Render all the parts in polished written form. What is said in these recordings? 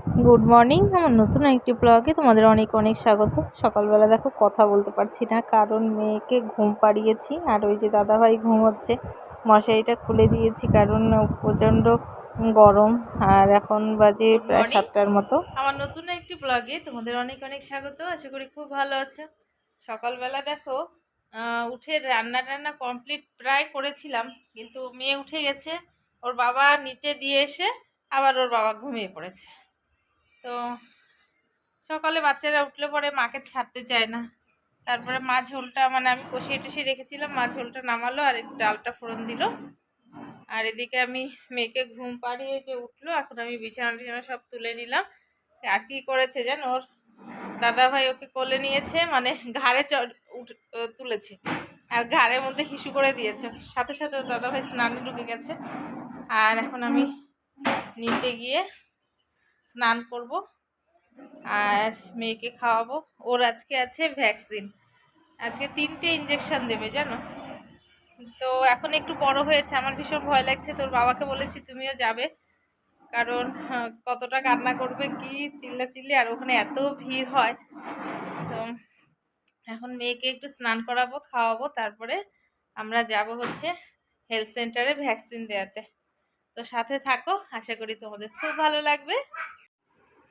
Good morning. আমার নতুন একটি ব্লগে তোমাদের অনেক অনেক স্বাগত। সকালবেলা দেখো কথা বলতে পারছি না, কারণ মেয়েকে ঘুম পাড়িয়েছি আর ওই যে দাদাভাই ঘুমোচ্ছে, মশারিটা খুলে দিয়েছি কারণ প্রচণ্ড গরম। আর এখন বাজে প্রায় 7টার মতো। আমার নতুন একটি ব্লগে তোমাদের অনেক অনেক স্বাগত। আশা করি খুব ভালো আছো। সকালবেলা দেখো উঠে রান্না টান্না কমপ্লিট প্রায় করেছিলাম, কিন্তু মেয়ে উঠে গেছে, ওর বাবা নিচে দিয়ে এসে আবার ওর বাবা ঘুমিয়ে পড়েছে। তো সকালে বাচ্চারা উঠলে পরে মাকে ছাড়তে চায় না। তারপরে মা ঝোলটা মানে আমি কষিয়ে টষিয়ে রেখেছিলাম, মা ঝোলটা নামালো আর একটু ডালটা ফোড়ন দিল। আর এদিকে আমি মেয়েকে ঘুম পাড়িয়ে যে উঠলো, এখন আমি বিছানা টিছানা সব তুলে নিলাম। আর কি করেছে যেন, ওর দাদাভাই ওকে কোলে নিয়েছে, মানে ঘাড়ে তুলেছে আর ঘাড়ের মধ্যে হিসু করে দিয়েছে। সাথে সাথে ওর দাদাভাই স্নানে ঢুকে গেছে। আর এখন আমি নিচে গিয়ে স্নান করব আর মেয়েকে খাওয়াবো। ওর আজকে আছে ভ্যাকসিন, আজকে 3টে ইঞ্জেকশন দেবে জানো। তো এখন একটু বড় হয়েছে, আমার ভীষণ ভয় লাগছে। তোর বাবাকে বলেছি তুমিও যাবে, কারণ কতটা কান্না করবে, কি চিল্লাচিল্লি, আর ওখানে এত ভিড় হয়। তো এখন মেয়েকে একটু স্নান করাবো, খাওয়াবো, তারপরে আমরা যাব হচ্ছে হেলথ সেন্টারে ভ্যাকসিন দেওয়াতে। তো সাথে থাকো, আশা করি তোমাদের খুব ভালো লাগবে।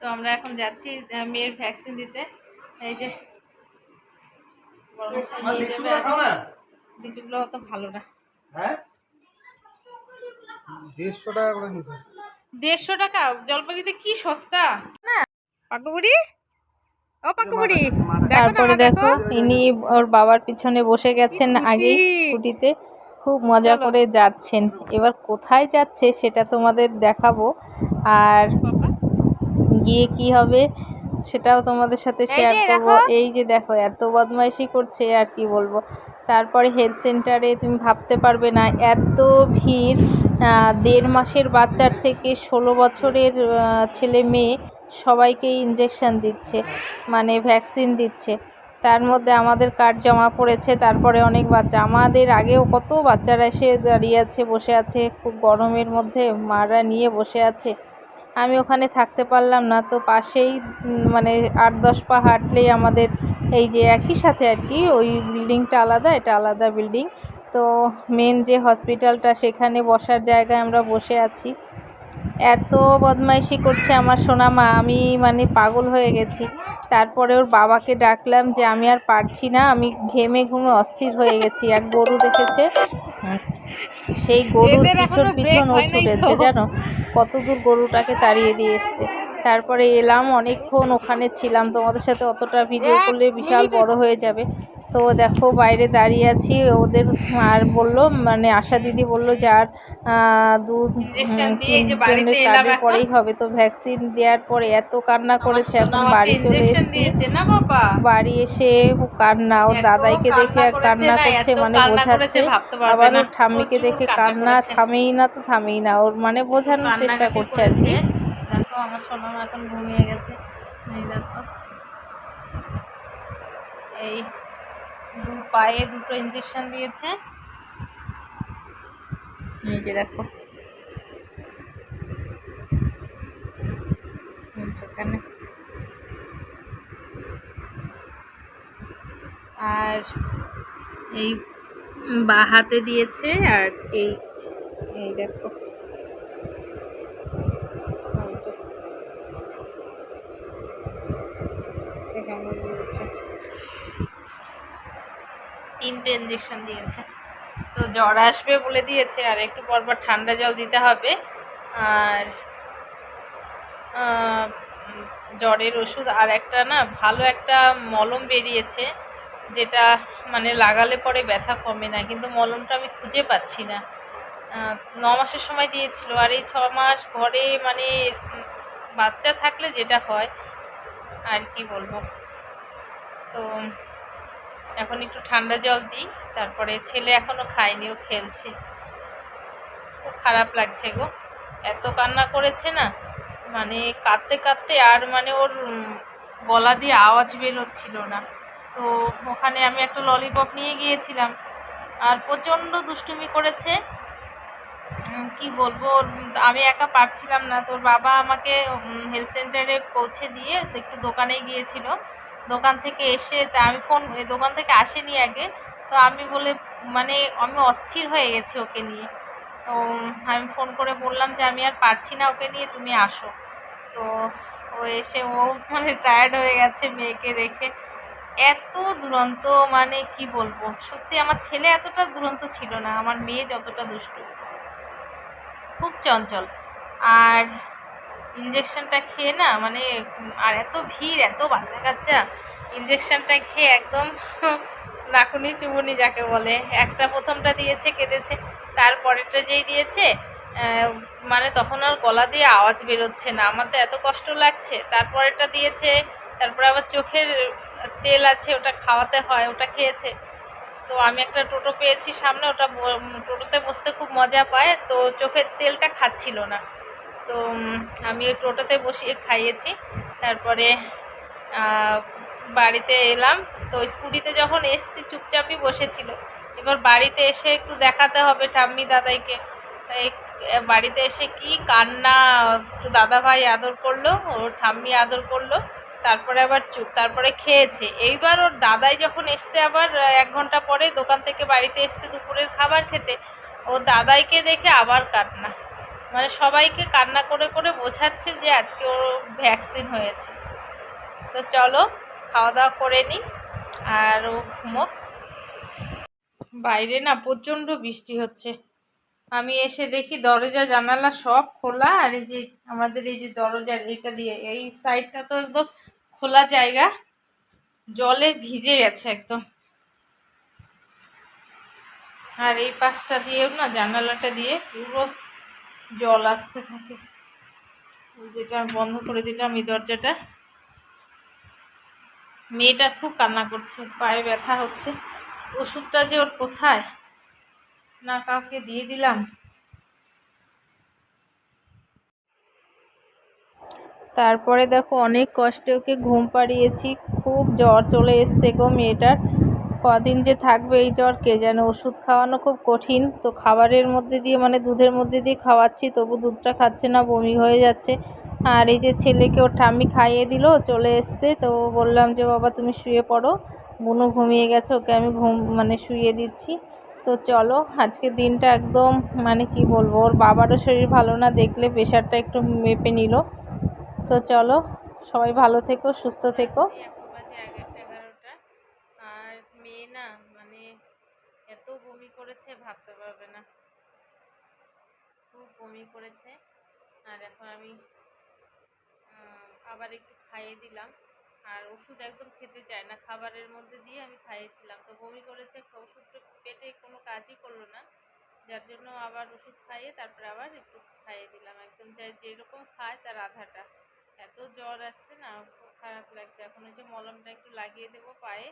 তো আমরা এখন যাচ্ছি মেয়ের ভ্যাকসিন দিতে। এই যে লিচুগুলো অত ভালো না। 150 টাকা করে নিচ্ছে। 150 টাকা জলপাইগুড়িতে কি সস্তা না। পাকুবুড়ি, ও পাকুবুড়ি, তারপরে দেখো ইনি ওর বাবার পিছনে বসে গেছেন আগেই স্কুটিতে, খুব মজা করে যাচ্ছেন। এবার কোথায় যাচ্ছে সেটা তোমাদের দেখাবো, আর গিয়ে কি হবে সেটাও তোমাদের সাথে শেয়ার করব। এই যে দেখো এত বদমাইশি করছে, আর কি বলবো। তারপরে হেলথ সেন্টারে তুমি ভাবতে পারবে না এত ভিড়। 1.5 মাসের বাচ্চার থেকে 16 বছরের ছেলে মেয়ে সবাইকে ইঞ্জেকশন দিচ্ছে, মানে ভ্যাকসিন দিচ্ছে। তার মধ্যে আমাদের কার্ড জমা পড়েছে, তারপরে অনেক বাচ্চা, আমাদের আগেও কত বাচ্চারা এসে দাঁড়িয়ে আছে, বসে আছে, খুব গরমের মধ্যে মারা নিয়ে বসে আছে। আমি ওখানে থাকতে পারলাম না, তো পাশেই মানে 8-10 পা হাঁটলেই আমাদের এই যে একই সাথে আর কি, ওই বিল্ডিংটা আলাদা, এটা আলাদা বিল্ডিং। তো মেন যে হসপিটালটা, সেখানে বসার জায়গায় আমরা বসে আছি। এত বদমাইশি করছে আমার সোনা মা, আমি মানে পাগল হয়ে গেছি। তারপরে ওর বাবাকে ডাকলাম যে আমি আর পারছি না, আমি ঘেমে ঘুমে অস্থির হয়ে গেছি। এক গরু দেখেছে, সেই গরুর পিছন পিছন ও ছুটেছে জানো, কত দূর গরুটাকে তাড়িয়ে দিয়ে এসছে। তারপরে এলাম, অনেকক্ষণ ওখানে ছিলাম, তোমাদের সাথে অতটা ভিডিও করলে বিশাল বড় হয়ে যাবে। তো দেখো বাইরে দাঁড়িয়ে আছি ওদের, আর বললো মানে আশা দিদি বললো যে আর 2-3 জনের কার্ডের পরেই হবে। তো ভ্যাকসিন দেওয়ার পরে এত কান্না করেছে, এখন বাড়ি চলে এসেছি। বাড়ি এসে কান্না, ওর দাদাইকে দেখে আর কান্না করছে, মানে বোঝাচ্ছে। আবার ওর ঠাম্মিকে দেখে কান্না থামেই না, তো থামেই না, ওর মানে বোঝানোর চেষ্টা করছে আর কি। দেখো আমার সোনামা এখন ঘুমিয়ে গেছে। এই দেখো, এই 2 পায়ে 2টো ইঞ্জেকশন দিয়েছে। এই যে দেখো এখানে, আর এই বা হাতে দিয়েছে, আর এই এই দেখো এখানে দিয়েছে, 3টে ইঞ্জেকশন দিয়েছে। তো জ্বর আসবে বলে দিয়েছে, আর একটু পরপর ঠান্ডা জল দিতে হবে। আর জ্বরের ওষুধ, আর একটা না ভালো একটা মলম বেরিয়েছে, যেটা মানে লাগালে পরে ব্যথা কমে না, কিন্তু মলমটা আমি খুঁজে পাচ্ছি না। 9 মাসের সময় দিয়েছিল, আর এই 6 মাস ঘরে মানে বাচ্চা থাকলে যেটা হয় আর কি বলবো। তো এখন একটু ঠান্ডা জল দিই। তারপরে ছেলে এখনও খায়নি, ও খেলছে। খুব খারাপ লাগছে গো, এত কান্না করেছে না, মানে কাঁদতে কাঁদতে আর মানে ওর গলা দিয়ে আওয়াজ বেরোচ্ছিল না। তো ওখানে আমি একটা ললিপপ নিয়ে গিয়েছিলাম, আর প্রচণ্ড দুষ্টুমি করেছে। কি বলবো, আমি একা পারছিলাম না। তোর বাবা আমাকে হেলথ সেন্টারে পৌঁছে দিয়ে একটু দোকানে গিয়েছিল। দোকান থেকে এসে তা আমি দোকান থেকে আসেনি আগে। তো আমি বলে মানে আমি অস্থির হয়ে গেছি ওকে নিয়ে। তো আমি ফোন করে বললাম যে আমি আর পারছি না ওকে নিয়ে, তুমি আসো। তো ও এসে ও মানে টায়ার্ড হয়ে গেছে মেয়েকে রেখে। এত দুরন্ত, মানে কি বলবো, সত্যি আমার ছেলে এতটা দুরন্ত ছিল না, আমার মেয়ে যতটা দুষ্টু, খুব চঞ্চল। আর ইঞ্জেকশনটা খেয়ে না মানে আর এত ভিড়, এত বাচ্চা কাচ্চা, ইঞ্জেকশনটা খেয়ে একদম নাকুনি চুবুনি যাকে বলে। একটা প্রথমটা দিয়েছে, কেঁদেছে। তারপরেরটা যেই দিয়েছে মানে তখন আর গলা দিয়ে আওয়াজ বেরোচ্ছে না, আমার তো এত কষ্ট লাগছে। তারপরেরটা দিয়েছে, তারপরে আবার চোখের তেল আছে, ওটা খাওয়াতে হয়, ওটা খেয়েছে। তো আমি একটা টোটো পেয়েছি সামনে, ওটা টোটোতে বসতে খুব মজা পায়, তো চোখের তেলটা খাচ্ছিল না। তো আমি ওই টোটোতে বসিয়ে খাইয়েছি। তারপরে বাড়িতে এলাম। তো স্কুটিতে যখন এসছি চুপচাপই বসেছিল। এবার বাড়িতে এসে একটু দেখাতে হবে ঠাম্মি দাদাইকে। তাই বাড়িতে এসে কি কান্না, একটু দাদাভাই আদর করলো, ওর ঠাম্মি আদর করলো, তারপরে আবার চুপ। তারপরে খেয়েছে। এইবার ওর দাদাই যখন এসছে আবার 1 ঘন্টা পরে দোকান থেকে বাড়িতে এসছে দুপুরের খাবার খেতে, ও দাদাইকে দেখে আবার কান্না। মানে সবাইকে কান্না করে করে বোঝাচ্ছে যে আজকে ওর ভ্যাকসিন হয়েছে। তো চলো খাওয়া দাওয়া করে নিই আর ও ঘুমোক। বাইরে না প্রচণ্ড বৃষ্টি হচ্ছে। আমি এসে দেখি দরজা জানালা সব খোলা, আর এই যে আমাদের এই যে দরজার এটা দিয়ে এই সাইডটা তো একদম খোলা জায়গা, জলে ভিজে গেছে একদম। আর এই পাশটা দিয়েও না, জানালাটা দিয়ে পুরো জল আসতে থাকে। যেটা বন্ধ করে দিলাম এই দরজাটা। মেয়েটা খুব কান্না করছে, পায়ে ব্যথা হচ্ছে। ওষুধটা যে ওর কোথায়, না কাউকে দিয়ে দিলাম। তারপরে দেখো অনেক কষ্টে ওকে ঘুম পাড়িয়েছি। খুব জ্বর চলে এসছে গো মেয়েটার। কদিন যে থাকবে এই জ্বর কে জানে। ওষুধ খাওয়ানো খুব কঠিন। তো খাবারের মধ্যে দিয়ে মানে দুধের মধ্যে দিয়ে খাওয়াচ্ছি, তবু দুধটা খাচ্ছে না, বমি হয়ে যাচ্ছে। আর এই যে ছেলেকে ওর ঠাম্মি খাইয়ে দিল, চলে এসছে। তো বললাম যে বাবা তুমি শুয়ে পড়ো, বুনু ঘুমিয়ে গেছে, ওকে আমি মানে শুয়ে দিচ্ছি। তো চলো আজকে দিনটা একদম মানে কি বলবো, ওর বাবারও শরীর ভালো না, দেখলে প্রেশারটা একটু মেপে নিল। তো চলো সবাই ভালো থেকো, সুস্থ থেকো। এখন বাজে 11টা। আর মেয়ে না মানে এত বমি করেছে ভাবতে পারবে না, খুব বমি করেছে। আর এখন আমি আবার একটু খাইয়ে দিলাম। আর ওষুধ একদম খেতে চায় না, খাবারের মধ্যে দিয়ে আমি খাইয়েছিলাম, তো বমি করেছে, ওষুধটা পেটে কোনো কাজই করলো না। যার জন্য আবার ওষুধ খাইয়ে তারপরে আবার একটু খাইয়ে দিলাম, একদম যেরকম খায় তার আধাটা। এত জ্বর আসছে না, খুব খারাপ লাগছে। এখন ওই যে মলমটা একটু লাগিয়ে দেবো পায়ে,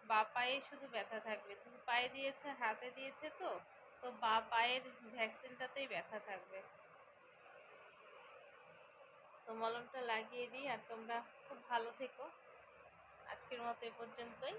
বা পায়ে শুধু ব্যথা থাকবে। দুই পায়ে দিয়েছে, হাতে দিয়েছে, তো তো বা পায়ের ভ্যাকসিনটাতেই ব্যথা থাকবে। তো মলমটা লাগিয়ে দিই। আর তোমরা খুব ভালো থেকো। আজকের মতো এ পর্যন্তই।